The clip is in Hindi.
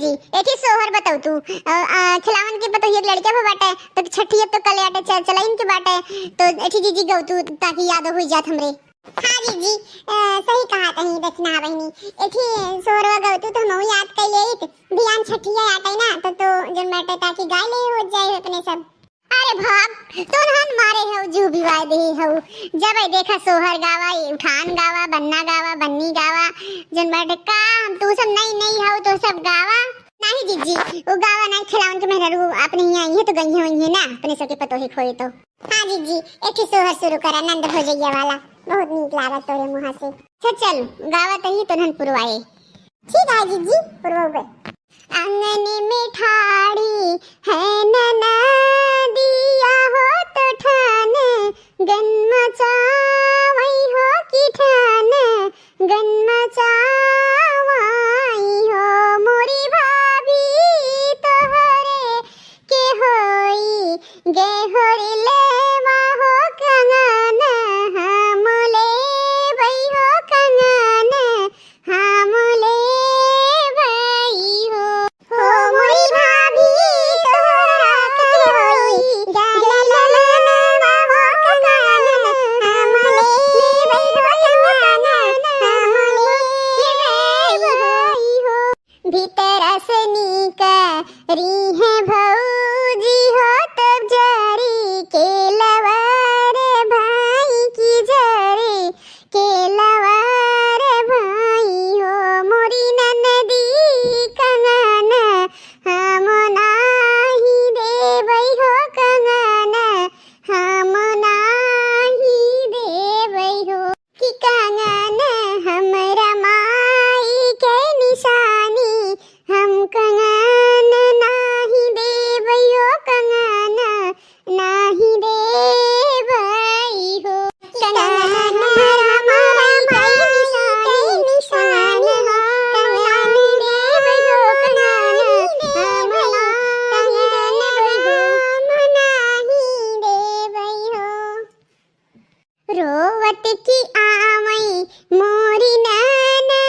जी एठी सोहर बताऊ तू खिलावन के पतो ये लड़का भी बाटे तो छठी अब तो कल आटे चलाइन के बाटे तो एठी जी गौ तू ताकि याद हो जात हमरे। हां जी सही कहा कहीं देखना बहनी एठी सोहरवा गौ तू तो हम याद कर लेत ध्यान छठिया आटे ना तो जन बाटे ताकि गाले हो जाए अपने सब। अरे भाग तो हन मारे हो जू भी वाय दे हो जब आई देखा सोहर गावा उठान गावा बन्ना गावा बन्नी गावा जन बाटे का हम तू सब नहीं हो तो सब गावा नहीं जीजी वो गावा नहीं खिलावन के मेहरा रू अपने ही आई है तो गई हुई है ना अपने सब के पतो ही खोए तो। हां जीजी एक सोहर शुरू करा नंद हो जाइए वाला बहुत नीक लागत तोरे मुंह से चल गावा तही तो नन पुरवाए। ठीक है जीजी पुरवाओगे। आंगन में ठाड़ी है नना दिया हो तो ठान गन मचावई हो की ठान गन मचावई हो मोरी भाभी तोहरे के होई गे होरी ले हो कंगन हम ले बई हो कंगन हम ले बई हो मोरी भाभी तोहरा के होई गे ले हो कंगन हम ले बई हो कंगन हम ले बई हो भीतर असनी का री है भौजी हो तब जरी के लवार भाई की जरी के लवार भाई हो मोरी ननदी कंगन हम नाही देवई हो कंगन हम नाही देवई हो कि कंगन हमरा माई के निशानी हम कंगन नाही देवई हो कंगन नाही देवई हो कंगन हमरा माई के निशानी हो कंगन देवई हो कंगन हम नाही देवई हो रोवत की आवई मोरी नैना